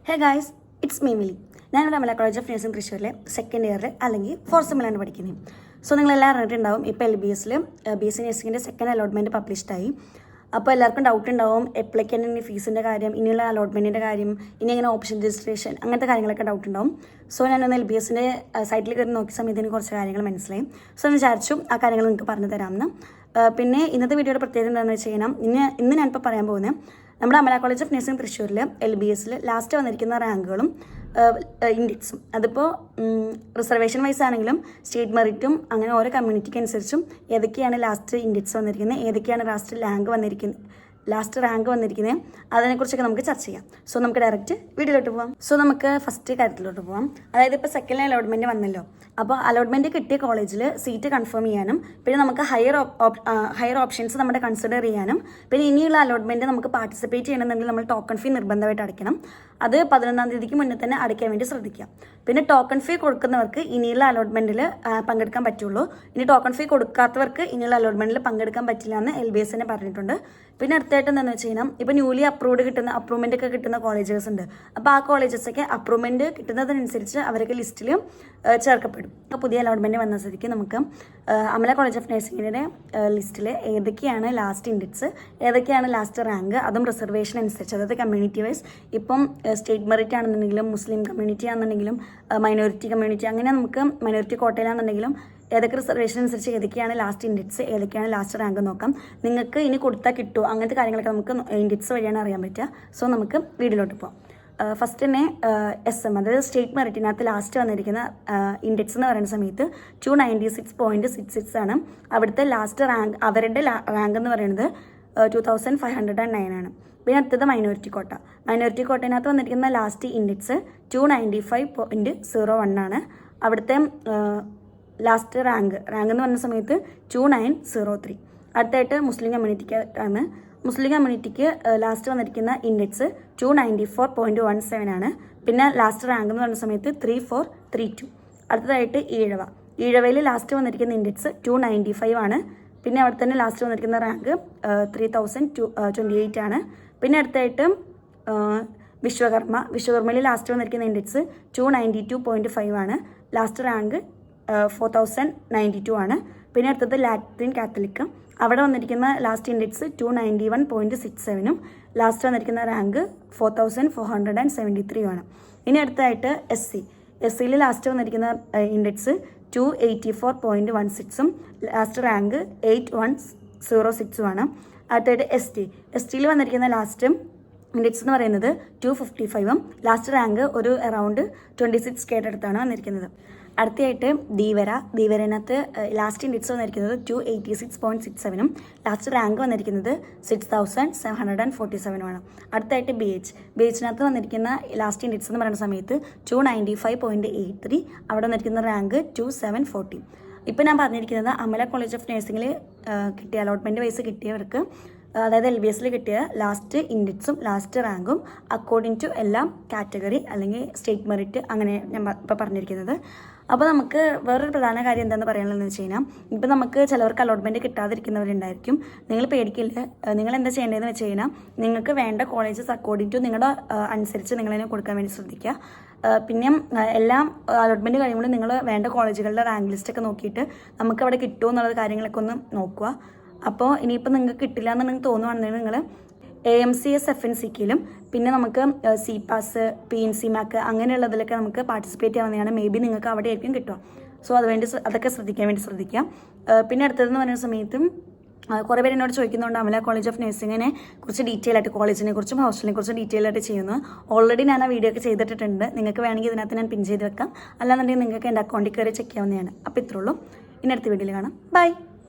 Hey guys, it's me മിലി. ഞാനിവിടെ Amala college of nursing തൃശ്ശൂരിലെ second ഇയറിൽ അല്ലെങ്കിൽ ഫോർത്ത് സെമ്മിലാണ് പഠിക്കുന്നത്. സോ നിങ്ങളെല്ലാം അറിഞ്ഞിട്ടുണ്ടാവും, ഇപ്പോൾ LBS BSc നഴ്സിംഗിൻ്റെ സെക്കൻഡ് അലോട്ട്മെൻറ്റ് പബ്ലിഷ്ഡായി. അപ്പോൾ എല്ലാവർക്കും ഡൗട്ട് ഉണ്ടാവും, എപ്പോഴേക്കാണ് ഇനി ഫീസിൻ്റെ കാര്യം, ഇനിയുള്ള അലോട്ട്മെൻറ്റിൻ്റെ കാര്യം, ഇനി എങ്ങനെ ഓപ്ഷൻ രജിസ്ട്രേഷൻ, അങ്ങനത്തെ കാര്യങ്ങളൊക്കെ ഡൗട്ട് ഉണ്ടാവും. സോ ഞാനൊന്ന് LBSൻ്റെ സൈറ്റിൽ കയറി നോക്കിയ സമയത്ത് എനിക്ക് കുറച്ച് കാര്യങ്ങൾ മനസ്സിലായി. സോ ഞാൻ വിചാരിച്ചു ആ കാര്യങ്ങൾ നിങ്ങൾക്ക് പറഞ്ഞു തരാമെന്ന്. പിന്നെ ഇന്നത്തെ വീഡിയോയുടെ പ്രത്യേകത എന്താണെന്ന് വെച്ച് കഴിഞ്ഞാൽ, ഇന്ന് ഞാനിപ്പോൾ പറയാൻ പോകുന്നത് നമ്മുടെ അമല കോളേജ് ഓഫ് നഴ്സിംഗ് തൃശ്ശൂരിൽ LBS ലാസ്റ്റ് വന്നിരിക്കുന്ന റാങ്കുകളും ഇൻഡെക്സും. അതിപ്പോൾ റിസർവേഷൻ വൈസ് ആണെങ്കിലും സ്റ്റേറ്റ് മെറിറ്റും അങ്ങനെ ഓരോ കമ്മ്യൂണിറ്റിക്ക് അനുസരിച്ചും ഏതൊക്കെയാണ് ലാസ്റ്റ് ഇൻഡെക്സ് വന്നിരിക്കുന്നത്, ഏതൊക്കെയാണ് ലാസ്റ്റ് റാങ്ക് വന്നിരിക്കുന്നത്, അതിനെക്കുറിച്ചൊക്കെ നമുക്ക് ചർച്ച ചെയ്യാം. സോ നമുക്ക് ഡയറക്റ്റ് വീഡിയോയിലോട്ട് പോകാം. സോ നമുക്ക് ഫസ്റ്റ് കാര്യത്തിലോട്ട് പോകാം. അതായത് ഇപ്പോൾ സെക്കൻഡ് അലോട്ട്മെൻറ്റ് വന്നല്ലോ. അപ്പോൾ അലോട്ട്മെൻറ്റ് കിട്ടിയ കോളേജിൽ സീറ്റ് കൺഫേം ചെയ്യാനും പിന്നെ നമുക്ക് ഹയർ ഓപ്ഷൻസ് നമ്മുടെ കൺസിഡർ ചെയ്യാനും പിന്നെ ഇനിയുള്ള അലോട്ട്മെൻറ്റ് നമുക്ക് പാർട്ടിസിപ്പേറ്റ് ചെയ്യണമെന്നുണ്ടെങ്കിൽ നമ്മൾ ടോക്കൺ ഫീ നിർബന്ധമായിട്ട് അടയ്ക്കണം. അത് 11-ാം തീയതിക്ക് മുന്നേ തന്നെ അടയ്ക്കാൻ വേണ്ടി ശ്രദ്ധിക്കാം. പിന്നെ ടോക്കൺ ഫീ കൊടുക്കുന്നവർക്ക് ഇനിയുള്ള അലോട്ട്മെൻറ്റിൽ പങ്കെടുക്കാൻ പറ്റുള്ളൂ. ഇനി ടോക്കൺ ഫീ കൊടുക്കാത്തവർക്ക് ഇനിയുള്ള അലോട്ട്മെൻറ്റിൽ പങ്കെടുക്കാൻ പറ്റില്ല എന്ന് LBS തന്നെ പറഞ്ഞിട്ടുണ്ട്. പിന്നെ അടുത്തായിട്ട് എന്താണെന്ന് വെച്ച് കഴിഞ്ഞാൽ, ഇപ്പോൾ ന്യൂലി അപ്രൂവ്മെൻ്റ് ഒക്കെ കിട്ടുന്ന കോളേജസ് ഉണ്ട്. അപ്പോൾ ആ കോളേജസൊക്കെ അപ്രൂവ്മെൻറ്റ് കിട്ടുന്നതിനനുസരിച്ച് അവരൊക്കെ ലിസ്റ്റിൽ ചേർക്കപ്പെടും. അപ്പോൾ പുതിയ അലോട്ട്മെൻറ്റ് വന്ന സ്ഥിതിക്ക് നമുക്ക് അമല കോളേജ് ഓഫ് നഴ്സിംഗിൻ്റെ ലിസ്റ്റിൽ ഏതൊക്കെയാണ് ലാസ്റ്റ് ഇൻഡെക്സ്, ഏതൊക്കെയാണ് ലാസ്റ്റ് റാങ്ക്, അതും റിസർവേഷൻ അനുസരിച്ച്, അതായത് കമ്മ്യൂണിറ്റി വൈസ്. ഇപ്പം സ്റ്റേറ്റ് മെറിറ്റ് ആണെന്നുണ്ടെങ്കിലും മുസ്ലിം കമ്മ്യൂണിറ്റി ആണെന്നുണ്ടെങ്കിലും മൈനോറിറ്റി കമ്മ്യൂണിറ്റി, അങ്ങനെ നമുക്ക് മൈനോറിറ്റി കോട്ടയിലാണെന്നുണ്ടെങ്കിലും ഏതൊക്കെ റിസർവേഷൻ അനുസരിച്ച് ഏതൊക്കെയാണ് ലാസ്റ്റ് ഇൻഡെക്സ്, ഏതൊക്കെയാണ് ലാസ്റ്റ് റാങ്ക് നോക്കാം. നിങ്ങൾക്ക് ഇനി കൊടുത്താൽ കിട്ടുമോ, അങ്ങനത്തെ കാര്യങ്ങളൊക്കെ നമുക്ക് ഇൻഡെക്സ് വഴിയാണ് അറിയാൻ പറ്റുക. സോ നമുക്ക് വീഡിയോയിലോട്ട് പോകാം. ഫസ്റ്റ് തന്നെ SM, അതായത് സ്റ്റേറ്റ് മെറിറ്റിനകത്ത് ലാസ്റ്റ് വന്നിരിക്കുന്ന ഇൻഡെക്സ് എന്ന് പറയുന്ന സമയത്ത് 296.66 ആണ്. അവിടുത്തെ ലാസ്റ്റ് റാങ്ക്, അവരുടെ റാങ്ക് എന്ന് പറയുന്നത് 2509 ആണ്. പിന്നെ അടുത്തത് മൈനോറിറ്റി കോട്ടയിനകത്ത് വന്നിരിക്കുന്ന ലാസ്റ്റ് ഇൻഡെക്സ് 295.01 ആണ്. അവിടുത്തെ ലാസ്റ്റ് റാങ്ക് എന്ന് പറഞ്ഞ സമയത്ത് 2903. അടുത്തായിട്ട് മുസ്ലിം കമ്മ്യൂണിറ്റിക്കാണ്. മുസ്ലിം കമ്മ്യൂണിറ്റിക്ക് ലാസ്റ്റ് വന്നിരിക്കുന്ന ഇൻഡെക്സ് 294.17 ആണ്. പിന്നെ ലാസ്റ്റ് റാങ്ക് എന്ന് പറഞ്ഞ സമയത്ത് 3432. അടുത്തതായിട്ട് ഈഴവയിൽ ലാസ്റ്റ് വന്നിരിക്കുന്ന ഇൻഡെക്സ് 295 ആണ്. പിന്നെ അവിടെ തന്നെ ലാസ്റ്റ് വന്നിരിക്കുന്ന റാങ്ക് 3028 ആണ്. പിന്നെ അടുത്തായിട്ട് വിശ്വകർമ്മയിൽ ലാസ്റ്റ് വന്നിരിക്കുന്ന ഇൻഡെക്സ് 292.5 ആണ്. ലാസ്റ്റ് റാങ്ക് 4092 ആണ്. പിന്നെ അടുത്തത് ലാറ്റിൻ കാത്തലിക്, അവിടെ വന്നിരിക്കുന്ന ലാസ്റ്റ് ഇൻഡെക്സ് 291.67ഉം ലാസ്റ്റ് വന്നിരിക്കുന്ന റാങ്ക് 4473 ആണ്. ഇനി അടുത്തായിട്ട് SC ലാസ്റ്റ് വന്നിരിക്കുന്ന ഇൻഡെക്സ് 284.16ഉം ലാസ്റ്റ് റാങ്ക് 8106 ആണ്. അടുത്തായിട്ട് ST വന്നിരിക്കുന്ന ലാസ്റ്റ് ഇൻഡെക്സ് എന്ന് പറയുന്നത് 255ഉം ലാസ്റ്റ് റാങ്ക് ഒരു അറൗണ്ട് 26K അടുത്താണ് വന്നിരിക്കുന്നത്. അടുത്തതായിട്ട് ധീവരനകത്ത് ലാസ്റ്റ് ഇൻഡെക്സ് വന്നിരിക്കുന്നത് 286.67ഉം ലാസ്റ്റ് റാങ്ക് വന്നിരിക്കുന്നത് 6747 അടുത്തായിട്ട് BHനകത്ത് വന്നിരിക്കുന്ന ലാസ്റ്റ് ഇൻഡെക്സ് എന്ന് പറയുന്ന സമയത്ത് 295.83, അവിടെ വന്നിരിക്കുന്ന റാങ്ക് 2740. ഇപ്പം ഞാൻ പറഞ്ഞിരിക്കുന്നത് അമല കോളേജ് ഓഫ് നഴ്സിംഗിൽ കിട്ടിയ അലോട്ട്മെൻറ്റ് വൈസ് കിട്ടിയവർക്ക്, അതായത് LBS കിട്ടിയ ലാസ്റ്റ് ഇൻഡെക്സും ലാസ്റ്റ് റാങ്കും അക്കോർഡിംഗ് ടു എല്ലാ കാറ്റഗറി അല്ലെങ്കിൽ സ്റ്റേറ്റ് മെറിറ്റ്, അങ്ങനെ ഞാൻ ഇപ്പോൾ പറഞ്ഞിരിക്കുന്നത്. അപ്പോൾ നമുക്ക് വേറൊരു പ്രധാന കാര്യം എന്താണെന്ന് പറയാനുള്ളതെന്ന് വെച്ച് കഴിഞ്ഞാൽ, ഇപ്പോൾ നമുക്ക് ചിലവർക്ക് അലോട്ട്മെൻറ്റ് കിട്ടാതിരിക്കുന്നവരുണ്ടായിരിക്കും. നിങ്ങൾ പേടിക്കില്ല. നിങ്ങൾ എന്താ ചെയ്യേണ്ടതെന്ന് വെച്ച് കഴിഞ്ഞാൽ, നിങ്ങൾക്ക് വേണ്ട കോളേജസ് അക്കോർഡിംഗ് ടു നിങ്ങളുടെ അനുസരിച്ച് നിങ്ങളതിനെ കൊടുക്കാൻ വേണ്ടി ശ്രദ്ധിക്കുക. പിന്നെ എല്ലാം അലോട്ട്മെൻറ്റ് കഴിയുമ്പോൾ നിങ്ങൾ വേണ്ട കോളേജുകളുടെ റാങ്ക് ലിസ്റ്റൊക്കെ നോക്കിയിട്ട് നമുക്ക് അവിടെ കിട്ടുമോ എന്നുള്ള കാര്യങ്ങളൊക്കെ ഒന്ന് നോക്കുക. അപ്പോൾ ഇനിയിപ്പോൾ നിങ്ങൾക്ക് കിട്ടില്ല എന്നുണ്ടെങ്കിൽ തോന്നുവാണെന്നുണ്ടെങ്കിൽ നിങ്ങൾ AMCS FNCKയിലും പിന്നെ നമുക്ക് CPAS PNC MAC അങ്ങനെയുള്ളതിലൊക്കെ നമുക്ക് പാർട്ടിസിപ്പേറ്റ് ചെയ്യാവുന്നതാണ്. മേ ബി നിങ്ങൾക്ക് അവിടെ ആയിരിക്കും കിട്ടുക. സോ അതൊക്കെ ശ്രദ്ധിക്കുക. പിന്നെ അടുത്തതെന്ന് പറയുന്ന സമയത്തും കുറേ പേര് എന്നോട് ചോദിക്കുന്നുണ്ട് അമല കോളേജ് ഓഫ് നഴ്സിങ്ങിനെ കുറിച്ച് ഡീറ്റെയിൽ ആയിട്ട്, കോളേജിനെ കുറിച്ചും ഹോസ്റ്റലിനെ കുറിച്ചും ഡീറ്റെയിൽ ആയിട്ട് ചെയ്യുന്നു. ഓൾറെഡി ഞാൻ ആ വീഡിയോ ഒക്കെ ചെയ്തിട്ടുണ്ട്. നിങ്ങൾക്ക് വേണമെങ്കിൽ ഇതിനകത്ത് ഞാൻ പിൻ ചെയ്ത് വെക്കാം. അല്ലാന്നുണ്ടെങ്കിൽ നിങ്ങൾക്ക് എൻ്റെ അക്കൗണ്ടിൽ കയറി ചെക്ക് ചെയ്യാവുന്നതാണ്. അപ്പോൾ ഇത്രയുള്ളൂ. ഇനി അടുത്ത വീഡിയോയിൽ കാണാം. ബൈ.